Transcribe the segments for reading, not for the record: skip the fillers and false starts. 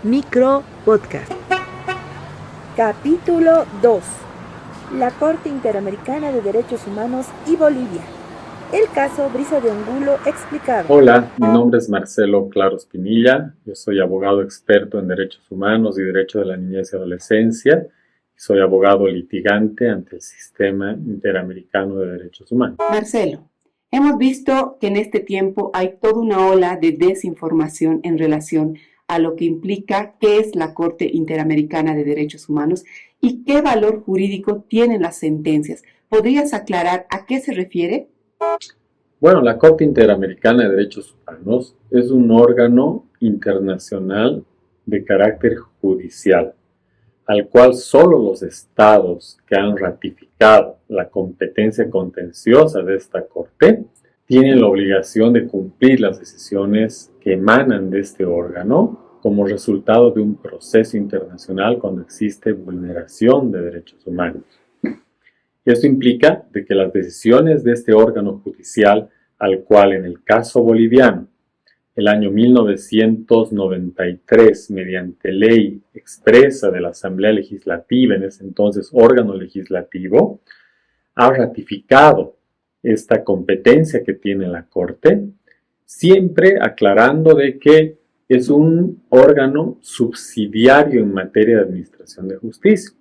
Micro Podcast. Capítulo 2. La Corte Interamericana de Derechos Humanos y Bolivia. El caso Brisa de Angulo explicado. Hola, mi nombre es Marcelo Claros Pinilla. Yo soy abogado experto en derechos humanos y derecho de la niñez y adolescencia. Soy abogado litigante ante el Sistema Interamericano de Derechos Humanos. Marcelo, hemos visto que en este tiempo hay toda una ola de desinformación en relación a lo que implica qué es la Corte Interamericana de Derechos Humanos y qué valor jurídico tienen las sentencias. ¿Podrías aclarar a qué se refiere? Bueno, la Corte Interamericana de Derechos Humanos es un órgano internacional de carácter judicial, al cual solo los estados que han ratificado la competencia contenciosa de esta Corte tienen la obligación de cumplir las decisiones que emanan de este órgano como resultado de un proceso internacional cuando existe vulneración de derechos humanos. Esto implica de que las decisiones de este órgano judicial, al cual en el caso boliviano, el año 1993, mediante ley expresa de la Asamblea Legislativa, en ese entonces órgano legislativo, ha ratificado esta competencia que tiene la Corte, siempre aclarando de que es un órgano subsidiario en materia de administración de justicia.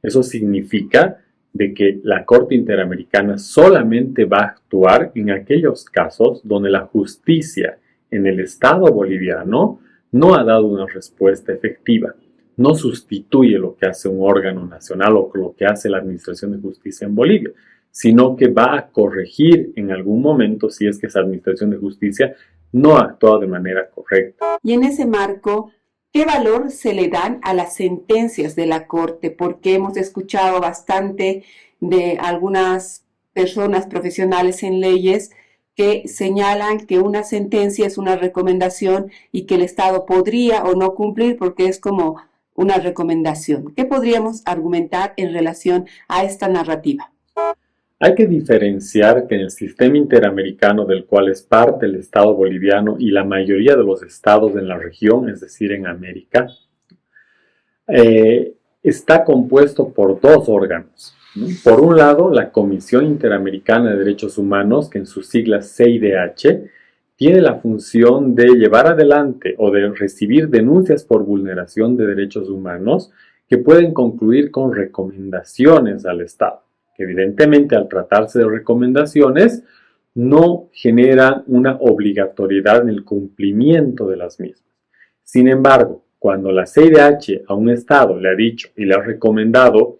Eso significa de que la Corte Interamericana solamente va a actuar en aquellos casos donde la justicia en el Estado boliviano no ha dado una respuesta efectiva. No sustituye lo que hace un órgano nacional o lo que hace la Administración de Justicia en Bolivia, sino que va a corregir en algún momento si es que esa Administración de Justicia no ha actuado de manera correcta. Y en ese marco, ¿qué valor se le dan a las sentencias de la Corte? Porque hemos escuchado bastante de algunas personas profesionales en leyes que señalan que una sentencia es una recomendación y que el Estado podría o no cumplir porque es como una recomendación. ¿Qué podríamos argumentar en relación a esta narrativa? Hay que diferenciar que en el sistema interamericano del cual es parte el Estado boliviano y la mayoría de los estados en la región, es decir, en América, está compuesto por dos órganos. Por un lado, la Comisión Interamericana de Derechos Humanos, que en sus siglas CIDH, tiene la función de llevar adelante o de recibir denuncias por vulneración de derechos humanos que pueden concluir con recomendaciones al Estado, que evidentemente al tratarse de recomendaciones no generan una obligatoriedad en el cumplimiento de las mismas. Sin embargo, cuando la CIDH a un Estado le ha dicho y le ha recomendado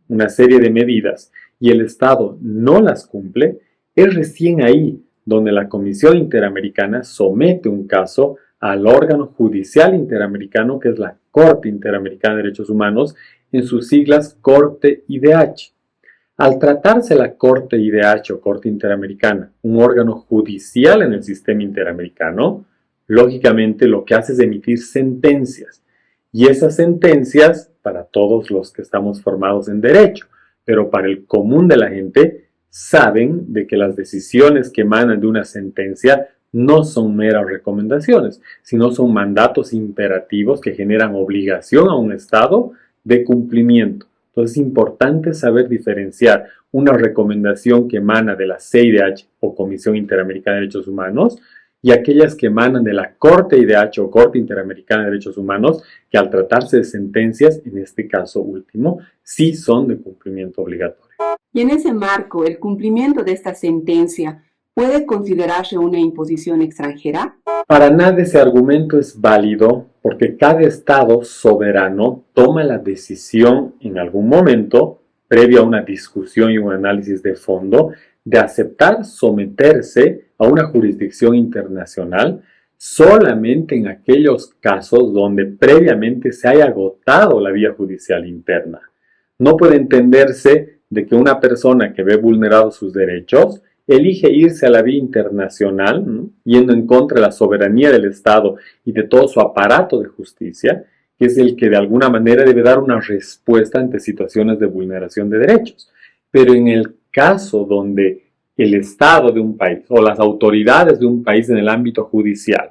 una serie de medidas y el Estado no las cumple, es recién ahí donde la Comisión Interamericana somete un caso al órgano judicial interamericano, que es la Corte Interamericana de Derechos Humanos, en sus siglas Corte IDH. Al tratarse la Corte IDH o Corte Interamericana, un órgano judicial en el sistema interamericano, lógicamente lo que hace es emitir sentencias. Y esas sentencias, para todos los que estamos formados en derecho, pero para el común de la gente, saben de que las decisiones que emanan de una sentencia no son meras recomendaciones, sino son mandatos imperativos que generan obligación a un Estado de cumplimiento. Entonces es importante saber diferenciar una recomendación que emana de la CIDH o Comisión Interamericana de Derechos Humanos y aquellas que emanan de la Corte IDH o Corte Interamericana de Derechos Humanos, que al tratarse de sentencias, en este caso último, sí son de cumplimiento obligatorio. Y en ese marco, ¿el cumplimiento de esta sentencia puede considerarse una imposición extranjera? Para nada ese argumento es válido porque cada Estado soberano toma la decisión en algún momento, previo a una discusión y un análisis de fondo, de aceptar someterse a una jurisdicción internacional solamente en aquellos casos donde previamente se haya agotado la vía judicial interna. No puede entenderse de que una persona que ve vulnerados sus derechos elige irse a la vía internacional, yendo en contra de la soberanía del Estado y de todo su aparato de justicia, que es el que de alguna manera debe dar una respuesta ante situaciones de vulneración de derechos. Pero en el caso donde el Estado de un país o las autoridades de un país en el ámbito judicial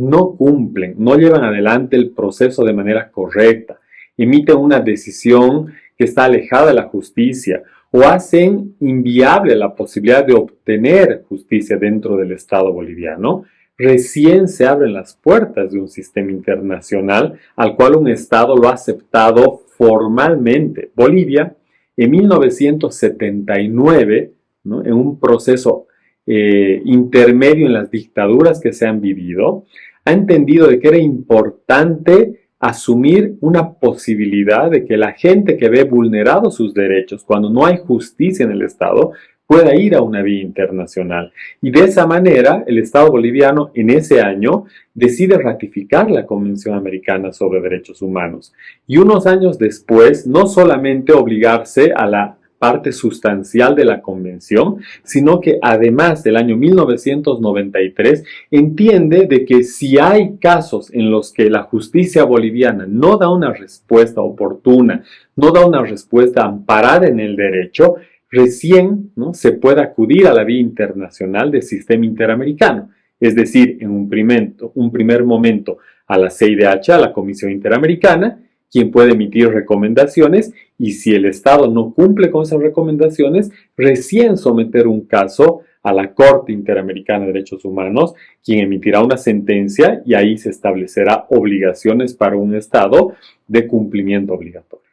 no cumplen, no llevan adelante el proceso de manera correcta, emiten una decisión que está alejada de la justicia o hacen inviable la posibilidad de obtener justicia dentro del Estado boliviano, recién se abren las puertas de un sistema internacional al cual un Estado lo ha aceptado formalmente. Bolivia, en 1979, ¿no?, en un proceso intermedio en las dictaduras que se han vivido, ha entendido de que era importante asumir una posibilidad de que la gente que ve vulnerados sus derechos cuando no hay justicia en el Estado pueda ir a una vía internacional. Y de esa manera, el Estado boliviano en ese año decide ratificar la Convención Americana sobre Derechos Humanos. Y unos años después, no solamente obligarse a la parte sustancial de la convención, sino que además del año 1993 entiende de que si hay casos en los que la justicia boliviana no da una respuesta oportuna, no da una respuesta amparada en el derecho, recién, ¿no?, se puede acudir a la vía internacional del sistema interamericano, es decir, en un primer momento a la CIDH, a la Comisión Interamericana, quien puede emitir recomendaciones, y si el Estado no cumple con esas recomendaciones, recién someter un caso a la Corte Interamericana de Derechos Humanos, quien emitirá una sentencia y ahí se establecerá obligaciones para un Estado de cumplimiento obligatorio.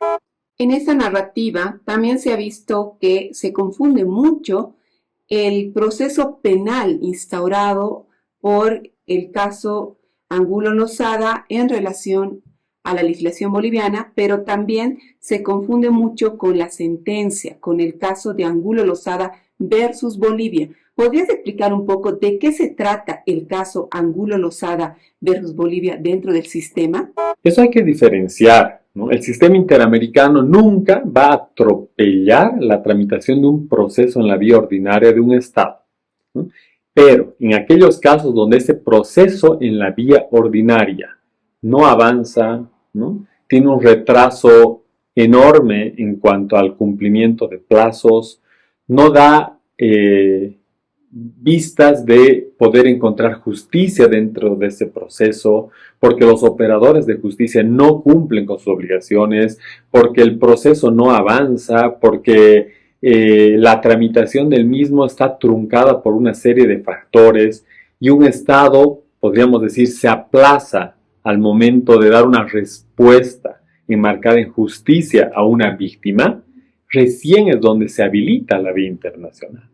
En esta narrativa también se ha visto que se confunde mucho el proceso penal instaurado por el caso Angulo Lozada en relación a la legislación boliviana, pero también se confunde mucho con la sentencia, con el caso de Angulo Lozada versus Bolivia. ¿Podrías explicar un poco de qué se trata el caso Angulo Lozada versus Bolivia dentro del sistema? Eso hay que diferenciar, ¿no? El sistema interamericano nunca va a atropellar la tramitación de un proceso en la vía ordinaria de un Estado, ¿no? Pero en aquellos casos donde ese proceso en la vía ordinaria no avanza, ¿no?, tiene un retraso enorme en cuanto al cumplimiento de plazos, no da vistas de poder encontrar justicia dentro de ese proceso, porque los operadores de justicia no cumplen con sus obligaciones, porque el proceso no avanza, porque la tramitación del mismo está truncada por una serie de factores y un Estado, podríamos decir, se aplaza al momento de dar una respuesta enmarcada en justicia a una víctima, recién es donde se habilita la vía internacional.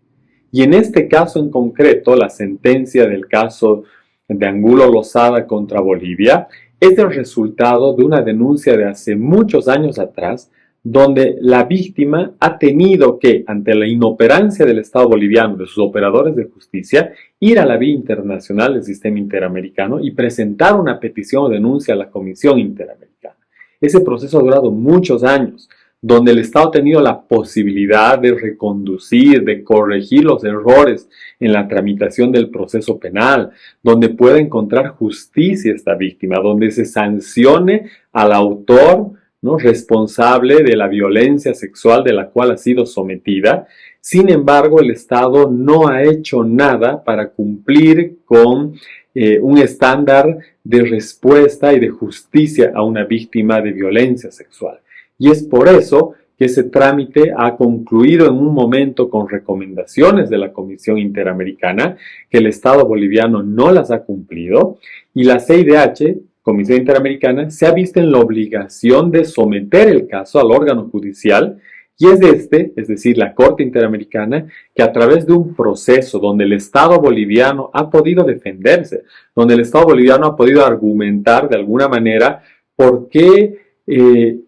Y en este caso en concreto, la sentencia del caso de Angulo Lozada contra Bolivia es el resultado de una denuncia de hace muchos años atrás, donde la víctima ha tenido que, ante la inoperancia del Estado boliviano, de sus operadores de justicia, ir a la vía internacional del sistema interamericano y presentar una petición o denuncia a la Comisión Interamericana. Ese proceso ha durado muchos años, donde el Estado ha tenido la posibilidad de reconducir, de corregir los errores en la tramitación del proceso penal, donde pueda encontrar justicia esta víctima, donde se sancione al autor, ¿no?, responsable de la violencia sexual de la cual ha sido sometida. Sin embargo, el Estado no ha hecho nada para cumplir con un estándar de respuesta y de justicia a una víctima de violencia sexual. Y es por eso que ese trámite ha concluido en un momento con recomendaciones de la Comisión Interamericana, que el Estado boliviano no las ha cumplido, y la CIDH, Comisión Interamericana, se ha visto en la obligación de someter el caso al órgano judicial, y es decir, la Corte Interamericana, que a través de un proceso donde el Estado boliviano ha podido defenderse, donde el Estado boliviano ha podido argumentar de alguna manera por qué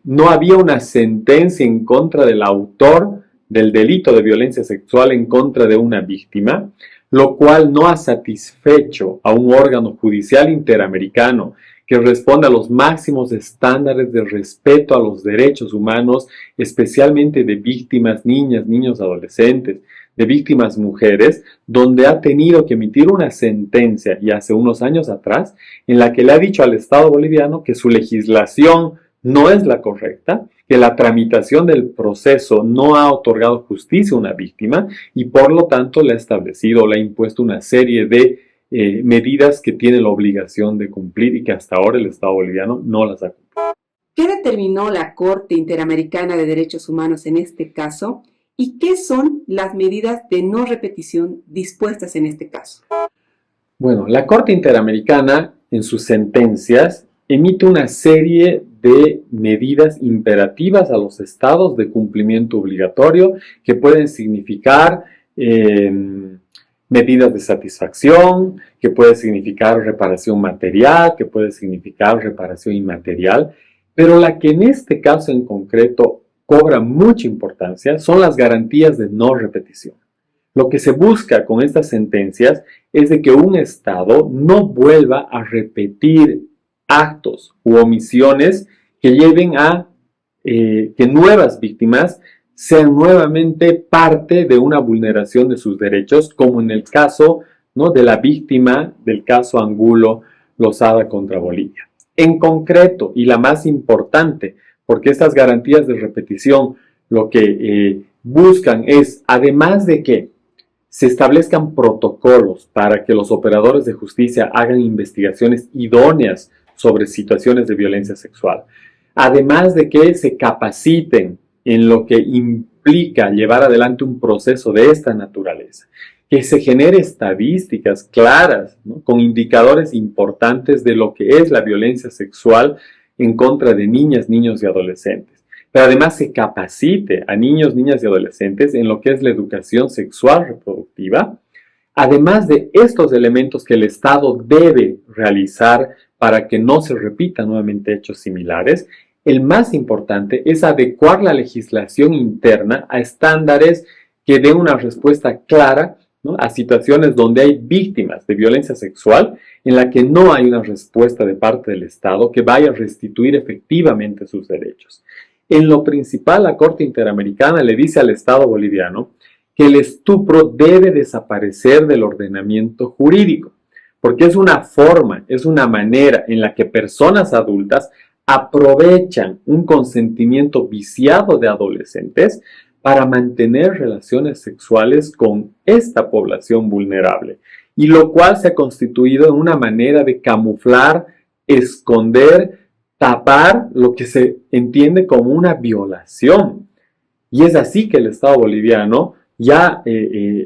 no había una sentencia en contra del autor del delito de violencia sexual en contra de una víctima, lo cual no ha satisfecho a un órgano judicial interamericano que responde a los máximos estándares de respeto a los derechos humanos, especialmente de víctimas niñas, niños, adolescentes, de víctimas mujeres, donde ha tenido que emitir una sentencia, y hace unos años atrás, en la que le ha dicho al Estado boliviano que su legislación no es la correcta, que la tramitación del proceso no ha otorgado justicia a una víctima y por lo tanto le ha establecido o le ha impuesto una serie de medidas que tiene la obligación de cumplir y que hasta ahora el Estado boliviano no las ha cumplido. ¿Qué determinó la Corte Interamericana de Derechos Humanos en este caso? ¿Y qué son las medidas de no repetición dispuestas en este caso? Bueno, la Corte Interamericana en sus sentencias emite una serie de medidas imperativas a los estados de cumplimiento obligatorio que pueden significar medidas de satisfacción, que puede significar reparación material, que puede significar reparación inmaterial, pero la que en este caso en concreto cobra mucha importancia son las garantías de no repetición. Lo que se busca con estas sentencias es de que un Estado no vuelva a repetir actos u omisiones que lleven a que nuevas víctimas sean nuevamente parte de una vulneración de sus derechos, como en el caso, ¿no?, de la víctima del caso Angulo Lozada contra Bolivia. En concreto, y la más importante, porque estas garantías de repetición lo que buscan es, además de que se establezcan protocolos para que los operadores de justicia hagan investigaciones idóneas sobre situaciones de violencia sexual, además de que se capaciten en lo que implica llevar adelante un proceso de esta naturaleza, que se genere estadísticas claras, ¿no?, con indicadores importantes de lo que es la violencia sexual en contra de niñas, niños y adolescentes. Pero además se capacite a niños, niñas y adolescentes en lo que es la educación sexual reproductiva, además de estos elementos que el Estado debe realizar para que no se repitan nuevamente hechos similares. El más importante es adecuar la legislación interna a estándares que den una respuesta clara, ¿no?, a situaciones donde hay víctimas de violencia sexual en la que no hay una respuesta de parte del Estado que vaya a restituir efectivamente sus derechos. En lo principal, la Corte Interamericana le dice al Estado boliviano que el estupro debe desaparecer del ordenamiento jurídico, porque es una forma, es una manera en la que personas adultas aprovechan un consentimiento viciado de adolescentes para mantener relaciones sexuales con esta población vulnerable, y lo cual se ha constituido en una manera de camuflar, esconder, tapar lo que se entiende como una violación. Y es así que el Estado boliviano ya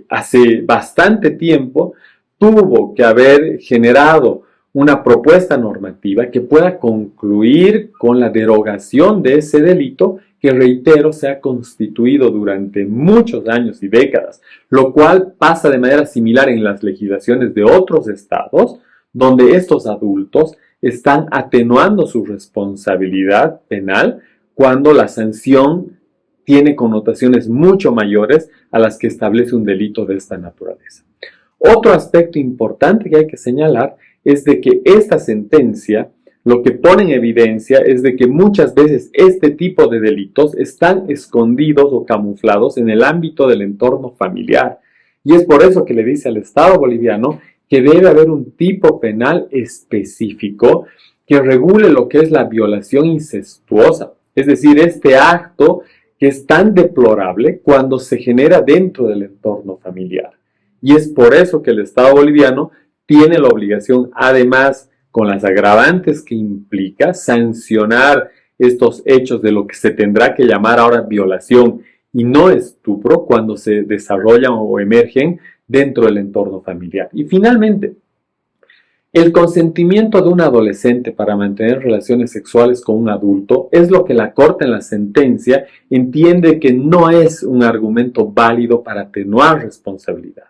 hace bastante tiempo tuvo que haber generado una propuesta normativa que pueda concluir con la derogación de ese delito que, reitero, se ha constituido durante muchos años y décadas, lo cual pasa de manera similar en las legislaciones de otros estados, donde estos adultos están atenuando su responsabilidad penal cuando la sanción tiene connotaciones mucho mayores a las que establece un delito de esta naturaleza. Otro aspecto importante que hay que señalar es de que esta sentencia lo que pone en evidencia es de que muchas veces este tipo de delitos están escondidos o camuflados en el ámbito del entorno familiar. Y es por eso que le dice al Estado boliviano que debe haber un tipo penal específico que regule lo que es la violación incestuosa, es decir, este acto que es tan deplorable cuando se genera dentro del entorno familiar. Y es por eso que el Estado boliviano tiene la obligación, además, con las agravantes que implica, sancionar estos hechos de lo que se tendrá que llamar ahora violación y no estupro cuando se desarrollan o emergen dentro del entorno familiar. Y finalmente, el consentimiento de un adolescente para mantener relaciones sexuales con un adulto es lo que la Corte en la sentencia entiende que no es un argumento válido para atenuar responsabilidad.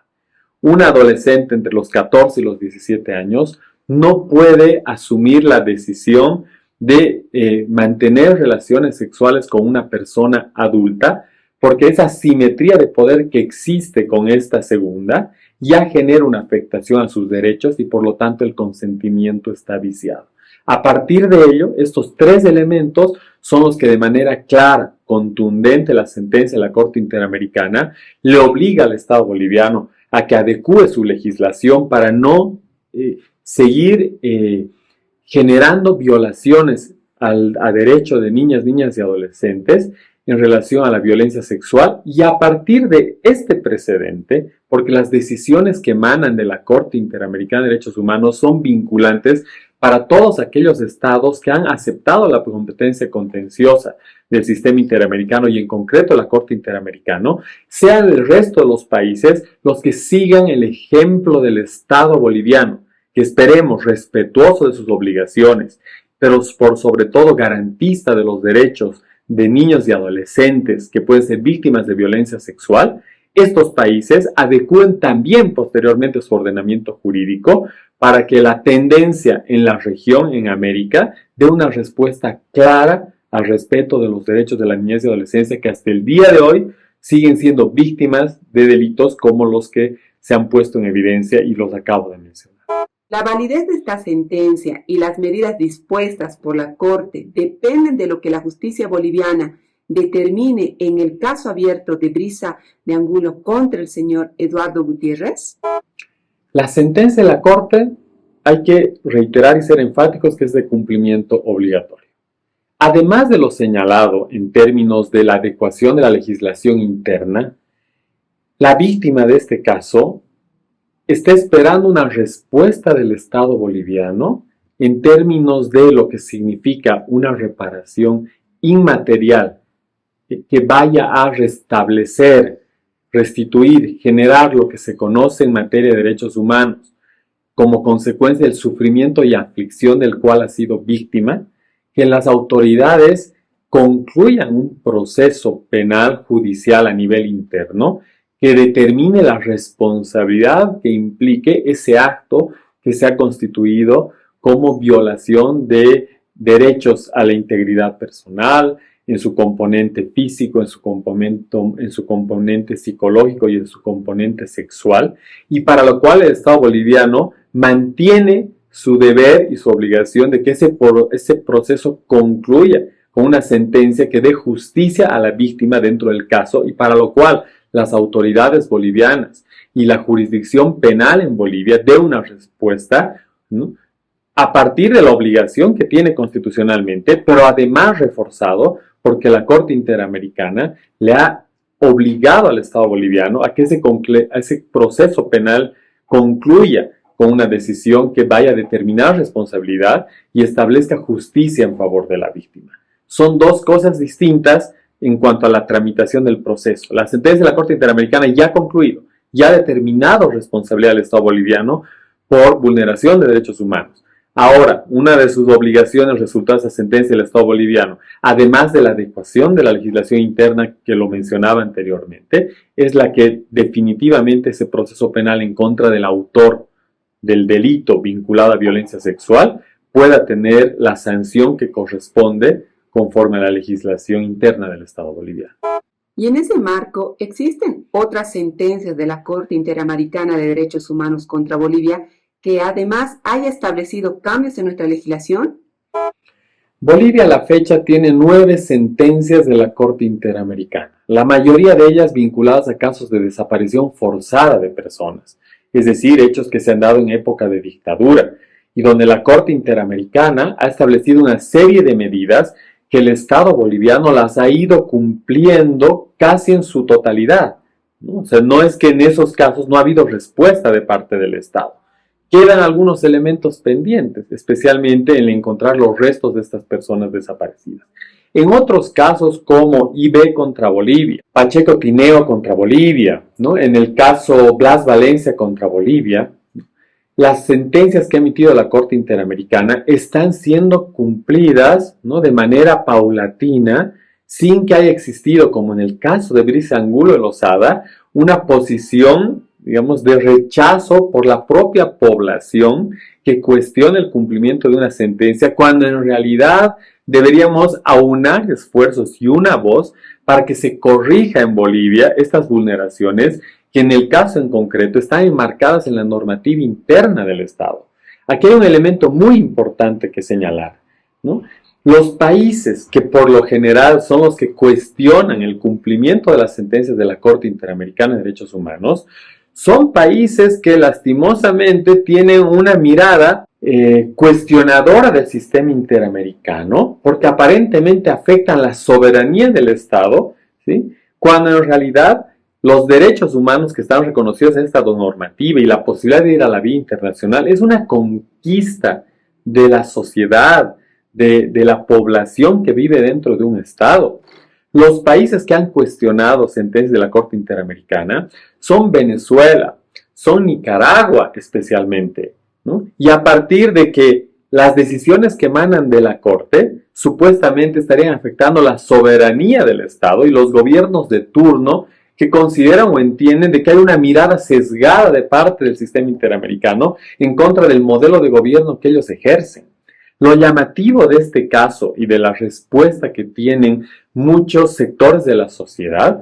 Un adolescente entre los 14 y los 17 años no puede asumir la decisión de mantener relaciones sexuales con una persona adulta, porque esa asimetría de poder que existe con esta segunda ya genera una afectación a sus derechos y por lo tanto el consentimiento está viciado. A partir de ello, estos tres elementos son los que de manera clara, contundente, la sentencia de la Corte Interamericana le obliga al Estado boliviano a que adecúe su legislación para no seguir generando violaciones a derecho de niñas, niñas y adolescentes, en relación a la violencia sexual, y a partir de este precedente, porque las decisiones que emanan de la Corte Interamericana de Derechos Humanos son vinculantes para todos aquellos estados que han aceptado la competencia contenciosa del sistema interamericano y en concreto la Corte Interamericana, sean el resto de los países los que sigan el ejemplo del Estado boliviano, que esperemos respetuoso de sus obligaciones, pero por sobre todo garantista de los derechos de niños y adolescentes que pueden ser víctimas de violencia sexual. Estos países adecúen también posteriormente su ordenamiento jurídico para que la tendencia en la región, en América, dé una respuesta clara al respeto de los derechos de la niñez y adolescencia que hasta el día de hoy siguen siendo víctimas de delitos como los que se han puesto en evidencia y los acabo de mencionar. La validez de esta sentencia y las medidas dispuestas por la Corte dependen de lo que la justicia boliviana determine en el caso abierto de Brisa de Angulo contra el señor Eduardo Gutiérrez. La sentencia de la Corte, hay que reiterar y ser enfáticos que es de cumplimiento obligatorio. Además de lo señalado en términos de la adecuación de la legislación interna, la víctima de este caso está esperando una respuesta del Estado boliviano en términos de lo que significa una reparación inmaterial que vaya a restablecer, restituir, generar lo que se conoce en materia de derechos humanos como consecuencia del sufrimiento y aflicción del cual ha sido víctima, que las autoridades concluyan un proceso penal judicial a nivel interno que determine la responsabilidad que implique ese acto que se ha constituido como violación de derechos a la integridad personal, en su componente físico, en su componente psicológico y en su componente sexual, y para lo cual el Estado boliviano mantiene su deber y su obligación de que ese proceso concluya con una sentencia que dé justicia a la víctima dentro del caso, y para lo cual las autoridades bolivianas y la jurisdicción penal en Bolivia dé una respuesta, ¿no?, a partir de la obligación que tiene constitucionalmente, pero además reforzado porque la Corte Interamericana le ha obligado al Estado boliviano a que ese proceso penal concluya con una decisión que vaya a determinar responsabilidad y establezca justicia en favor de la víctima. Son dos cosas distintas en cuanto a la tramitación del proceso. La sentencia de la Corte Interamericana ya ha concluido, ya ha determinado responsabilidad del Estado boliviano por vulneración de derechos humanos. Ahora, una de sus obligaciones resultó de esa sentencia del Estado boliviano, además de la adecuación de la legislación interna que lo mencionaba anteriormente, es la que definitivamente ese proceso penal en contra del autor del delito vinculado a violencia sexual pueda tener la sanción que corresponde conforme a la legislación interna del Estado boliviano. Y en ese marco, ¿existen otras sentencias de la Corte Interamericana de Derechos Humanos contra Bolivia que además haya establecido cambios en nuestra legislación? Bolivia a la fecha tiene 9 sentencias de la Corte Interamericana, la mayoría de ellas vinculadas a casos de desaparición forzada de personas, es decir, hechos que se han dado en época de dictadura, y donde la Corte Interamericana ha establecido una serie de medidas que el Estado boliviano las ha ido cumpliendo casi en su totalidad, ¿no? O sea, no es que en esos casos no ha habido respuesta de parte del Estado. Quedan algunos elementos pendientes, especialmente en encontrar los restos de estas personas desaparecidas. En otros casos como IB contra Bolivia, Pacheco Tineo contra Bolivia, ¿no?, en el caso Blas Valencia contra Bolivia, las sentencias que ha emitido la Corte Interamericana están siendo cumplidas, ¿no?, de manera paulatina, sin que haya existido, como en el caso de Brisa Angulo de Lozada, una posición, digamos, de rechazo por la propia población que cuestiona el cumplimiento de una sentencia, cuando en realidad deberíamos aunar esfuerzos y una voz para que se corrija en Bolivia estas vulneraciones que en el caso en concreto están enmarcadas en la normativa interna del Estado. Aquí hay un elemento muy importante que señalar, ¿no? Los países que por lo general son los que cuestionan el cumplimiento de las sentencias de la Corte Interamericana de Derechos Humanos son países que lastimosamente tienen una mirada cuestionadora del sistema interamericano, porque aparentemente afectan la soberanía del Estado, ¿sí? Cuando en realidad los derechos humanos que están reconocidos en esta normativa y la posibilidad de ir a la vía internacional es una conquista de la sociedad, de la población que vive dentro de un Estado. Los países que han cuestionado sentencias de la Corte Interamericana son Venezuela, son Nicaragua especialmente, ¿no? Y a partir de que las decisiones que emanan de la Corte supuestamente estarían afectando la soberanía del Estado y los gobiernos de turno que consideran o entienden de que hay una mirada sesgada de parte del sistema interamericano en contra del modelo de gobierno que ellos ejercen. Lo llamativo de este caso y de la respuesta que tienen muchos sectores de la sociedad,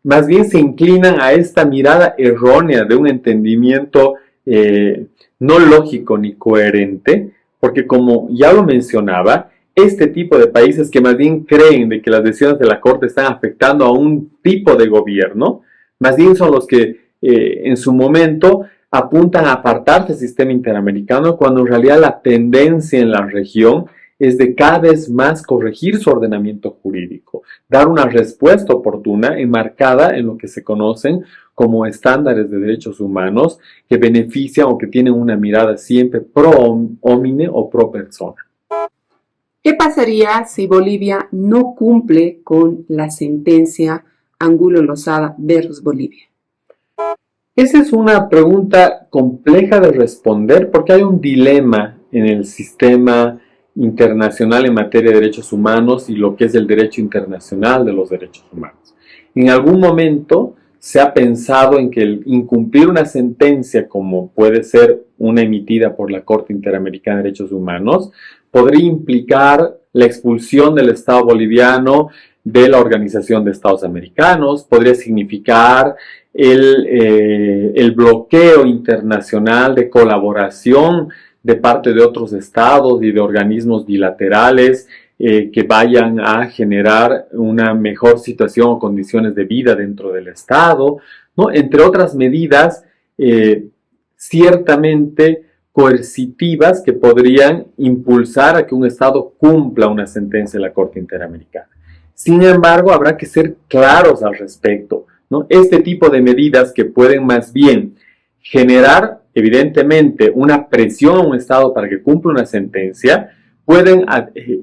más bien se inclinan a esta mirada errónea de un entendimiento no lógico ni coherente, porque como ya lo mencionaba, este tipo de países que más bien creen de que las decisiones de la Corte están afectando a un tipo de gobierno, más bien son los que en su momento apuntan a apartarse del sistema interamericano, cuando en realidad la tendencia en la región es de cada vez más corregir su ordenamiento jurídico, dar una respuesta oportuna enmarcada en lo que se conocen como estándares de derechos humanos que benefician o que tienen una mirada siempre pro homine o pro persona. ¿Qué pasaría si Bolivia no cumple con la sentencia Angulo Lozada versus Bolivia? Esa es una pregunta compleja de responder porque hay un dilema en el sistema internacional en materia de derechos humanos y lo que es el derecho internacional de los derechos humanos. En algún momento se ha pensado en que el incumplir una sentencia, como puede ser una emitida por la Corte Interamericana de Derechos Humanos, podría implicar la expulsión del Estado boliviano de la Organización de Estados Americanos, podría significar el bloqueo internacional de colaboración de parte de otros estados y de organismos bilaterales que vayan a generar una mejor situación o condiciones de vida dentro del estado, ¿no? Entre otras medidas ciertamente coercitivas que podrían impulsar a que un estado cumpla una sentencia de la Corte Interamericana. Sin embargo, habrá que ser claros al respecto, ¿no? Este tipo de medidas que pueden más bien generar, evidentemente, una presión a un Estado para que cumpla una sentencia, pueden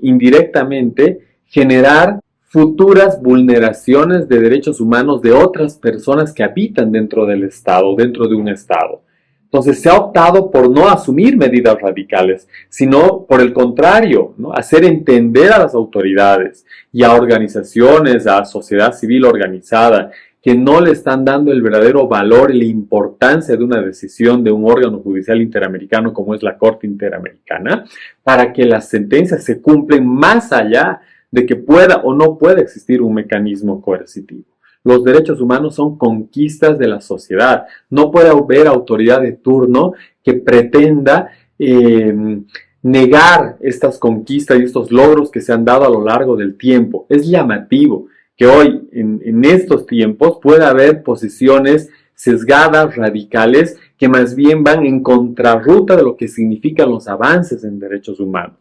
indirectamente generar futuras vulneraciones de derechos humanos de otras personas que habitan dentro del Estado, dentro de un Estado. Entonces se ha optado por no asumir medidas radicales, sino por el contrario, ¿no? Hacer entender a las autoridades y a organizaciones, a sociedad civil organizada, que no le están dando el verdadero valor y la importancia de una decisión de un órgano judicial interamericano como es la Corte Interamericana, para que las sentencias se cumplen más allá de que pueda o no pueda existir un mecanismo coercitivo. Los derechos humanos son conquistas de la sociedad. No puede haber autoridad de turno que pretenda negar estas conquistas y estos logros que se han dado a lo largo del tiempo. Es llamativo que hoy, en estos tiempos, pueda haber posiciones sesgadas, radicales, que más bien van en contrarruta de lo que significan los avances en derechos humanos.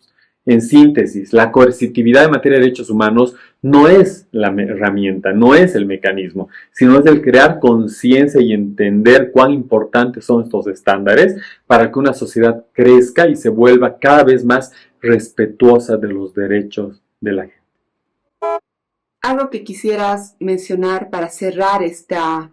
En síntesis, la coercitividad en materia de derechos humanos no es la herramienta, no es el mecanismo, sino es el crear conciencia y entender cuán importantes son estos estándares para que una sociedad crezca y se vuelva cada vez más respetuosa de los derechos de la gente. Algo que quisieras mencionar para cerrar esta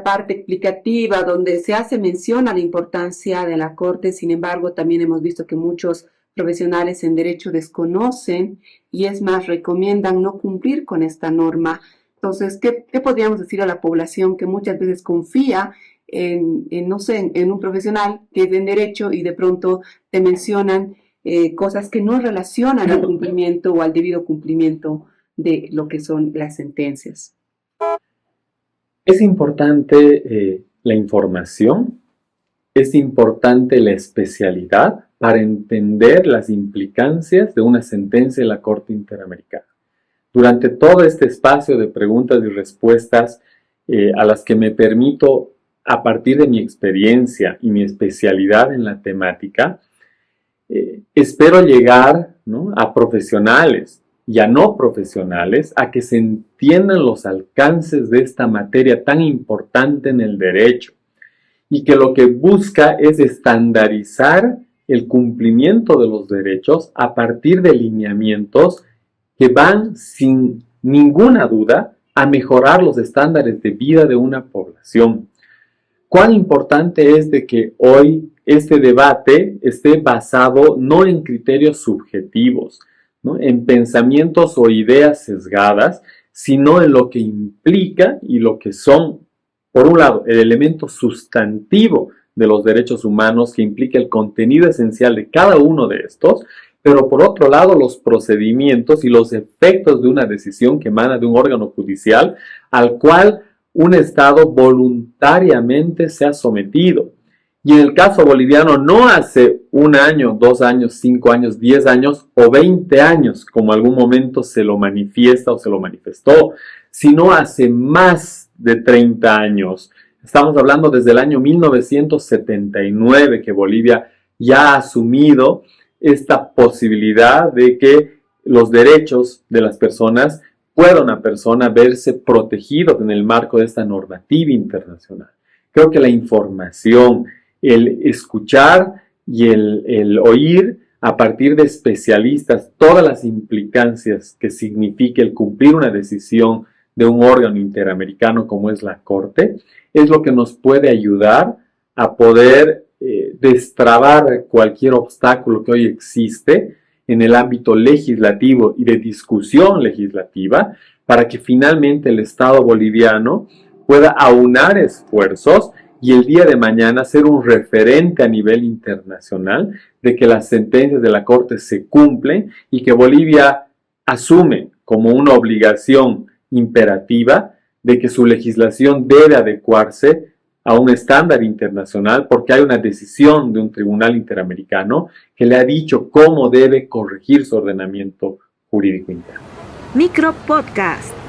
parte explicativa donde se hace mención a la importancia de la Corte, sin embargo, también hemos visto que muchos profesionales en derecho desconocen y es más, recomiendan no cumplir con esta norma. Entonces, ¿qué podríamos decir a la población que muchas veces confía en un profesional que es en derecho y de pronto te mencionan cosas que no relacionan al cumplimiento o al debido cumplimiento de lo que son las sentencias? Es importante la información, es importante la especialidad para entender las implicancias de una sentencia de la Corte Interamericana. Durante todo este espacio de preguntas y respuestas a las que me permito, a partir de mi experiencia y mi especialidad en la temática, espero llegar, ¿no?, a profesionales y a no profesionales a que se entiendan los alcances de esta materia tan importante en el derecho y que lo que busca es estandarizar el cumplimiento de los derechos a partir de lineamientos que van sin ninguna duda a mejorar los estándares de vida de una población. Cuán importante es de que hoy este debate esté basado no en criterios subjetivos, ¿no?, en pensamientos o ideas sesgadas, sino en lo que implica y lo que son, por un lado, el elemento sustantivo de los derechos humanos que implica el contenido esencial de cada uno de estos, pero por otro lado los procedimientos y los efectos de una decisión que emana de un órgano judicial al cual un Estado voluntariamente se ha sometido. Y en el caso boliviano no hace 1 año, 2 años, 5 años, 10 años o 20 años, como algún momento se lo manifiesta o se lo manifestó, sino hace más de 30 años. Estamos hablando desde el año 1979 que Bolivia ya ha asumido esta posibilidad de que los derechos de las personas pueda una persona verse protegido en el marco de esta normativa internacional. Creo que la información, el escuchar y el oír a partir de especialistas todas las implicancias que significa el cumplir una decisión de un órgano interamericano como es la Corte, es lo que nos puede ayudar a poder destrabar cualquier obstáculo que hoy existe en el ámbito legislativo y de discusión legislativa para que finalmente el Estado boliviano pueda aunar esfuerzos y el día de mañana ser un referente a nivel internacional de que las sentencias de la Corte se cumplen y que Bolivia asume como una obligación imperativa de que su legislación debe adecuarse a un estándar internacional porque hay una decisión de un tribunal interamericano que le ha dicho cómo debe corregir su ordenamiento jurídico interno. Micro Podcast.